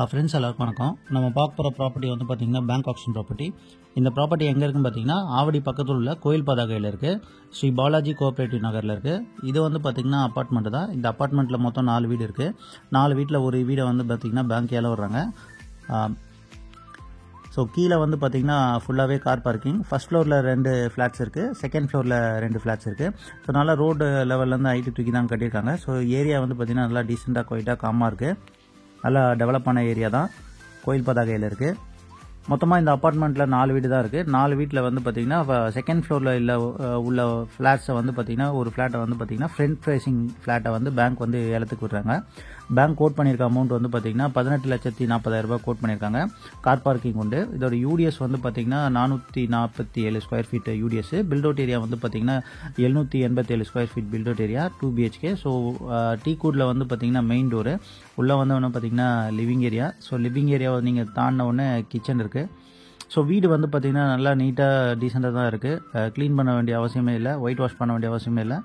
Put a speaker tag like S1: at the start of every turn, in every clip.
S1: Friends எல்லாருக்கும் வணக்கம். நம்ம பார்க்க போகிற ப்ராப்பர்ட்டி வந்து பார்த்திங்கன்னா பேங்க் ஆக்ஷன் ப்ராப்பர்ட்டி. இந்த ப்ராப்பர்ட்டி எங்கே இருக்குன்னு பார்த்தீங்கன்னா ஆவடி பக்கத்தில் உள்ள கோயில் பதாகையில் இருக்குது. ஸ்ரீ பாலாஜி கோஆப்ரேட்டிவ் நகரில் இருக்குது. இது வந்து பார்த்திங்கன்னா அப்பார்ட்மெண்ட்டு தான். இந்த அப்பார்ட்மெண்ட்டில் மொத்தம் 4 வீடு இருக்குது. 4 வீட்டில் ஒரு வீடை வந்து பார்த்திங்கன்னா பேங்க் ஏல வர்றாங்க. ஸோ கீழே வந்து பார்த்திங்கன்னா ஃபுல்லாகவே கார் பார்க்கிங். ஃபஸ்ட் ஃப்ளோரில் 2 ஃப்ளாட்ஸ் இருக்குது, செகண்ட் ஃப்ளோரில் 2 ஃப்ளாட்ஸ் இருக்குது. ஸோ நல்லா ரோடு லெவல்லேருந்து ஹைட்டு தூக்கி தான் கட்டியிருக்காங்க. ஸோ ஏரியா வந்து பார்த்திங்கன்னா நல்லா டீசெண்டாக குவைட்டாக காமாக இருக்குது. நல்லா டெவலப் ஆன ஏரியா தான். கோயில் பதாகையில் இருக்குது. மொத்தமாக இந்த அப்பார்ட்மெண்ட்டில் 4 வீடு தான் இருக்குது. 4 வீட்டில் வந்து பார்த்திங்கன்னா செகண்ட் ஃப்ளோரில் இல்லை உள்ள ஃப்ளாட்ஸை வந்து பார்த்திங்கன்னா ஒரு ஃப்ளாட்டை வந்து பார்த்திங்கன்னா ஃப்ரண்ட் ஃபேஸிங் ஃப்ளாட்டை வந்து பேங்க் வந்து ஏலத்துக்கு விடுறாங்க. பேங்க் கோட் பண்ணியிருக்க அமௌண்ட் வந்து பார்த்திங்கன்னா 18,40,000 கோட் பண்ணியிருக்காங்க. கார் பார்க்கிங் உண்டு. இதோட யூடிஎஸ் வந்து பார்த்திங்கன்னா 447 square feet UDS. Buildout area வந்து பார்த்திங்கன்னா 787 square feet buildout area, 2 BHK. So டீ கூடில் வந்து பார்த்திங்கன்னா மெயின் டோரு. உள்ளே வந்து பார்த்திங்கன்னா லிவிங் ஏரியா. ஸோ லிவிங் ஏரியாவை நீங்கள் தாண்டின உடனே கிச்சன் இருக்குது. ஸோ வீடு வந்து பார்த்திங்கன்னா நல்லா நீட்டாக டீசெண்டாக தான் இருக்குது. க்ளீன் பண்ண வேண்டிய அவசியமே இல்லை, ஒயிட் வாஷ் பண்ண வேண்டிய அவசியமே இல்லை.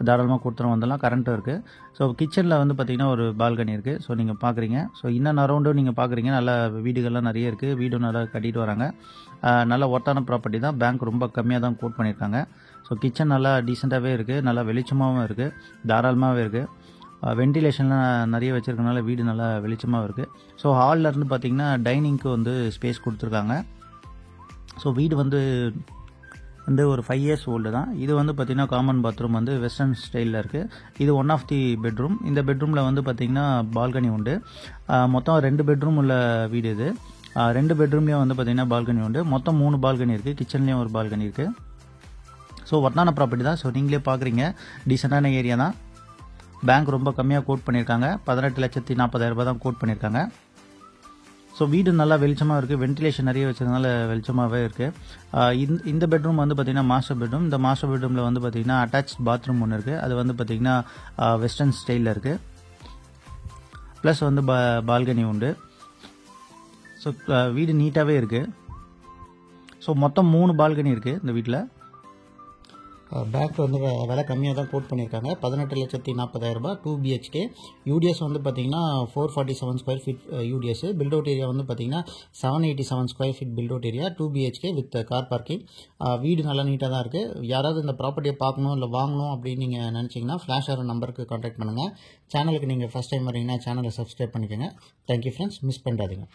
S1: தாராளமாக கொடுத்துரும் வந்துடலாம். கரண்ட்டும் இருக்குது. ஸோ கிச்சனில் வந்து பார்த்திங்கன்னா ஒரு பால்கனி இருக்குது. ஸோ நீங்கள் பார்க்குறீங்க. ஸோ இன்னும் அரௌண்டும் நீங்கள் பார்க்குறீங்க. நல்லா வீடுகள்லாம் நிறைய இருக்குது. வீடும் நல்லா கட்டிட்டு வராங்க. நல்ல ஒர்த்தான ப்ராப்பர்ட்டி தான். பேங்க் ரொம்ப கம்மியாக தான் கோட் பண்ணியிருக்காங்க. ஸோ கிச்சன் நல்லா டீசெண்டாகவே இருக்குது. நல்லா வெளிச்சமாகவும் இருக்குது, தாராளமாகவே இருக்குது. வென்டிலேஷன்லாம் நிறைய வச்சுருக்கனால வீடு நல்லா வெளிச்சமாக இருக்குது. ஸோ ஹாலில் இருந்து பார்த்திங்கன்னா டைனிங்க்கு வந்து ஸ்பேஸ் கொடுத்துருக்காங்க. ஸோ வீடு வந்து ஒரு 5 years ஓல்டு தான். இது வந்து பார்த்திங்கன்னா காமன் பாத்ரூம் வந்து வெஸ்டர்ன் ஸ்டைலில் இருக்குது. இது ஒன் ஆஃப் தி பெட்ரூம். இந்த பெட்ரூமில் வந்து பார்த்திங்கன்னா பால்கனி உண்டு. மொத்தம் 2 பெட்ரூம் உள்ள வீடு இது. 2 பெட்ரூம்லேயும் வந்து பார்த்திங்கன்னா பால்கனி உண்டு. மொத்தம் 3 பால்கனி இருக்குது. கிச்சன்லேயும் ஒரு பால்கனி இருக்குது. ஸோ ஒர்த்தான ப்ராப்பர்ட்டி தான். ஸோ நீங்களே பார்க்குறீங்க, டீசெண்டான ஏரியா தான். பேங்க் ரொம்ப கம்மியாக கோட் பண்ணியிருக்காங்க. 18,40,000 தான் கோட் பண்ணியிருக்காங்க. ஸோ வீடு நல்லா வெளிச்சமாக இருக்குது. வென்டிலேஷன் நிறைய வச்சதுனால வெளிச்சமாகவே இருக்குது. இந்த பெட்ரூம் வந்து பார்த்திங்கன்னா மாஸ்டர் பெட்ரூம். இந்த மாஸ்டர் பெட்ரூமில் வந்து பார்த்திங்கன்னா அட்டாச் பாத்ரூம் ஒன்று இருக்குது. அது வந்து பார்த்திங்கன்னா வெஸ்டர்ன் ஸ்டைலில் இருக்குது. ப்ளஸ் வந்து பால்கனி உண்டு. ஸோ வீடு நீட்டாகவே இருக்குது. ஸோ மொத்தம் 3 பால்கனி இருக்குது இந்த வீட்டில். பேங்க் வந்து விலை கம்மியாக தான் கோட் பண்ணியிருக்காங்க. 18,40,000, 2 BHK. யூடிஎஸ் வந்து பார்த்திங்கன்னா 447 square feet UDS. Buildout area வந்து பார்த்திங்கன்னா 787 square feet buildout area, 2 BHK with car parking. வீடு நல்லா நீட்டாக தான் இருக்குது. யாராவது இந்த ப்ராப்பர்ட்டியை பார்க்கணும் இல்லை வாங்கணும் அப்படின்னு நீங்கள் நினச்சிங்கன்னா ஃப்ளாஷ் ஆகிற நம்பருக்கு கான்டாக்ட் பண்ணுங்கள். சேனலுக்கு நீங்கள் ஃபஸ்ட் டைம் வரீங்கன்னா சேனலை சப்ஸ்கிரைப் பண்ணிக்கோங்க. Thank you friends. மிஸ் பண்ணுறாதீங்க.